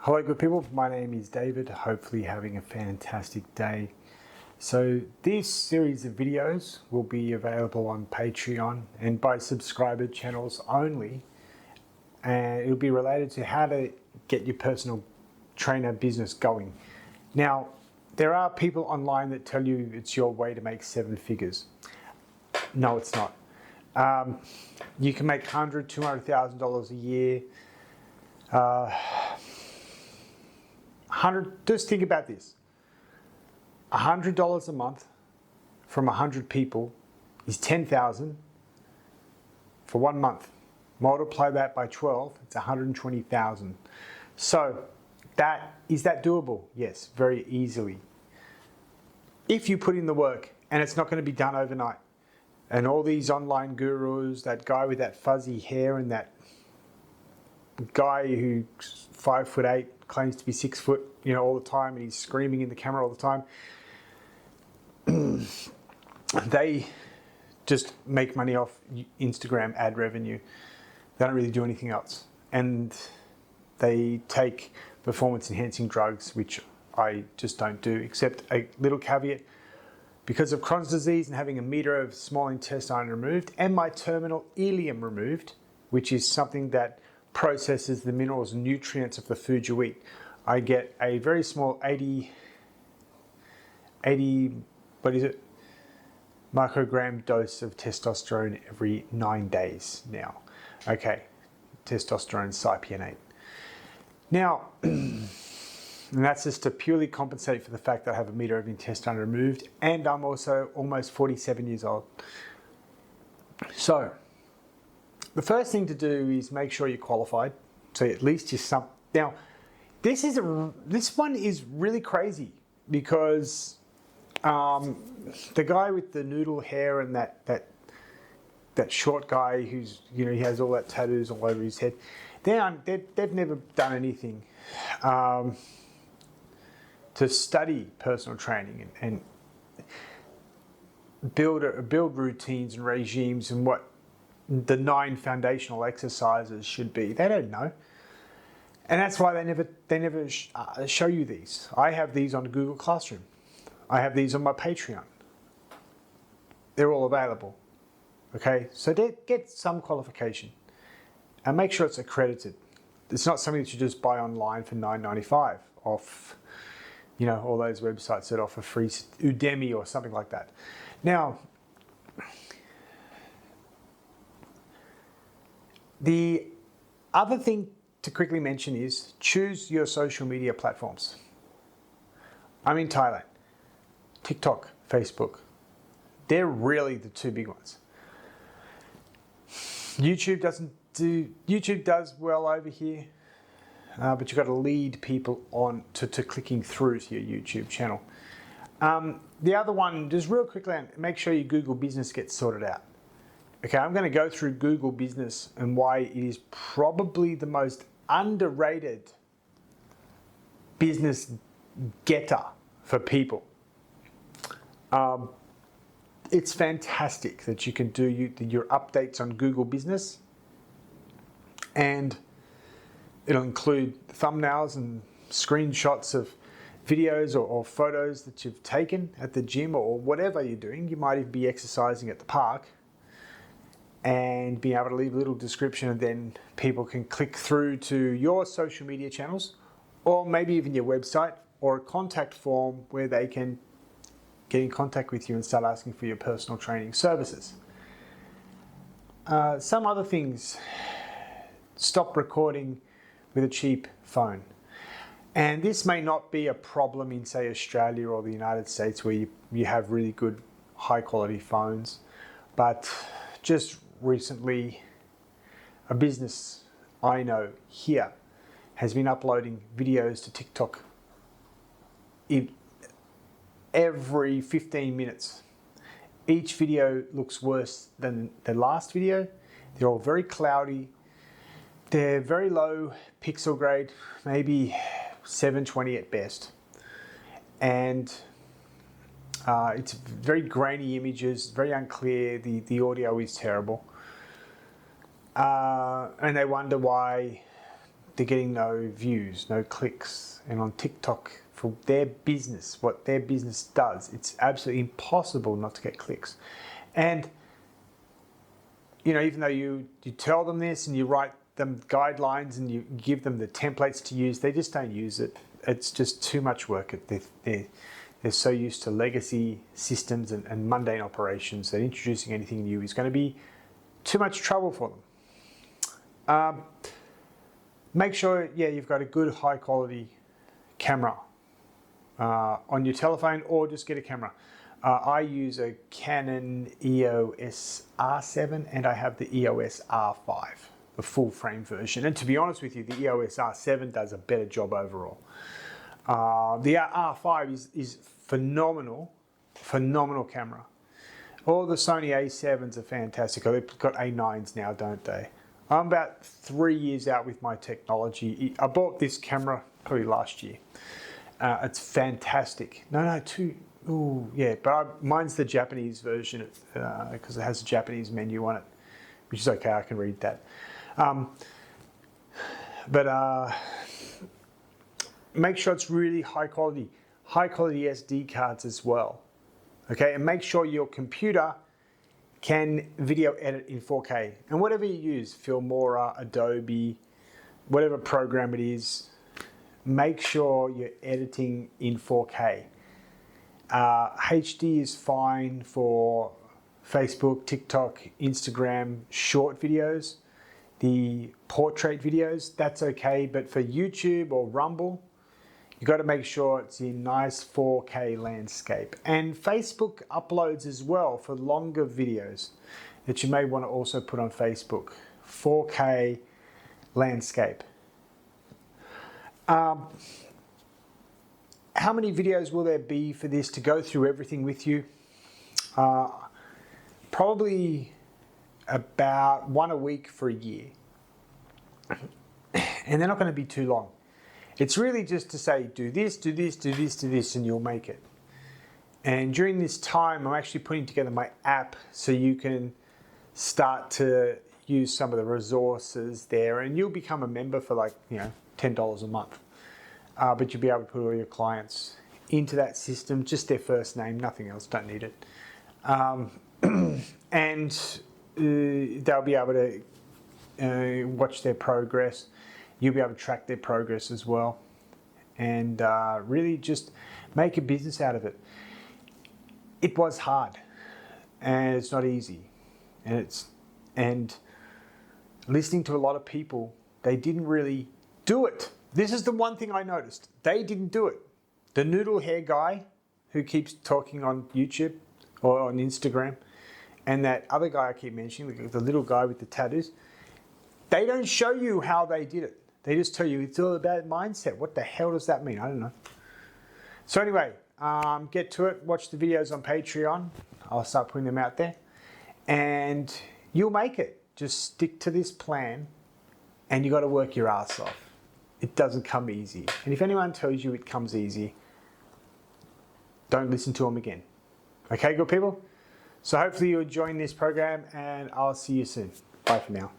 Hello good people, my name is David, hopefully having a fantastic day. So this series of videos will be available on Patreon and by subscriber channels only, and it'll be related to how to get your personal trainer business going. Now, there are people online that tell you it's your way to make 7 figures. No, it's not. You can make $100,000, $200,000 a year. Just think about this. $100 a month from 100 people is $10,000 for 1 month. Multiply that by 12, it's $120,000. So is that doable? Yes, very easily. If you put in the work, and it's not going to be done overnight. And all these online gurus, that guy with that fuzzy hair and that guy who's 5'8", claims to be 6 foot, all the time, and he's screaming in the camera all the time. They just make money off Instagram ad revenue. They don't really do anything else. And they take performance enhancing drugs, which I just don't do, except a little caveat. Because of Crohn's disease and having a meter of small intestine removed and my terminal ileum removed, which is something that processes the minerals and nutrients of the food you eat, I get a very small 80 microgram dose of testosterone every 9 days now. Okay, testosterone cypionate. Now, and that's just to purely compensate for the fact that I have a meter of intestine removed, and I'm also almost 47 years old. So, the first thing to do is make sure you're qualified. So at least you're Now, this one is really crazy because the guy with the noodle hair and that short guy who's he has all that tattoos all over his head, they've never done anything to study personal training and build routines and regimes and what the 9 foundational exercises should be. They don't know, and that's why they never show you these. I have these on Google Classroom. I have these on my Patreon. They're all available. Okay, so get some qualification and make sure it's accredited. It's not something that you just buy online for $9.95 off, all those websites that offer free Udemy or something like that. Now, the other thing to quickly mention is choose your social media platforms. I'm in Thailand. TikTok, Facebook. They're really the 2 big ones. YouTube does well over here, but you've got to lead people on to clicking through to your YouTube channel. The other one, just real quickly, make sure your Google Business gets sorted out. Okay, I'm going to go through Google Business and why it is probably the most underrated business getter for people. It's fantastic that you can do your updates on Google Business, and it'll include thumbnails and screenshots of videos or photos that you've taken at the gym or whatever you're doing. You might even be exercising at the park, and being able to leave a little description, and then people can click through to your social media channels, or maybe even your website, or a contact form where they can get in contact with you and start asking for your personal training services. Some other things: stop recording with a cheap phone. And this may not be a problem in, say, Australia or the United States, where you have really good high quality phones, but just recently, a business I know here has been uploading videos to TikTok every 15 minutes. Each video looks worse than the last video. They're all very cloudy. They're very low pixel grade, maybe 720 at best. And it's very grainy images, very unclear. The audio is terrible. And they wonder why they're getting no views, no clicks. And on TikTok, for their business, what their business does, it's absolutely impossible not to get clicks. And you know, even though you tell them this and you write them guidelines and you give them the templates to use, they just don't use it. It's just too much work. They're so used to legacy systems and mundane operations that introducing anything new is going to be too much trouble for them. Make sure, you've got a good high quality camera on your telephone, or just get a camera. I use a Canon EOS R7 and I have the EOS R5, the full frame version. And to be honest with you, the EOS R7 does a better job overall. The R5 is phenomenal camera. All the Sony A7s are fantastic. They've got A9s now, don't they? I'm about 3 years out with my technology. I bought this camera probably last year. It's fantastic. No, two. Ooh, yeah, but mine's the Japanese version because it has a Japanese menu on it, which is okay. I can read that. But make sure it's really high quality SD cards as well. Okay, and make sure your computer can video edit in 4K. And whatever you use, Filmora, Adobe, whatever program it is, make sure you're editing in 4K. HD is fine for Facebook, TikTok, Instagram, short videos. The portrait videos, that's okay. But for YouTube or Rumble, you've got to make sure it's in nice 4K landscape. And Facebook uploads as well for longer videos that you may want to also put on Facebook. 4K landscape. How many videos will there be for this to go through everything with you? Probably about one a week for a year. And they're not going to be too long. It's really just to say, do this, do this, do this, do this, and you'll make it. And during this time, I'm actually putting together my app so you can start to use some of the resources there, and you'll become a member for like, $10 a month. But you'll be able to put all your clients into that system, just their first name, nothing else, don't need it. And they'll be able to watch their progress. You'll be able to track their progress as well. And really just make a business out of it. It was hard, and it's not easy. And listening to a lot of people, they didn't really do it. This is the one thing I noticed. They didn't do it. The noodle hair guy who keeps talking on YouTube or on Instagram, and that other guy I keep mentioning, the little guy with the tattoos, they don't show you how they did it. They just tell you it's all about mindset. What the hell does that mean? I don't know. So anyway, get to it. Watch the videos on Patreon. I'll start putting them out there. And you'll make it. Just stick to this plan, and you got to work your ass off. It doesn't come easy. And if anyone tells you it comes easy, don't listen to them again. Okay, good people? So hopefully you're enjoying this program, and I'll see you soon. Bye for now.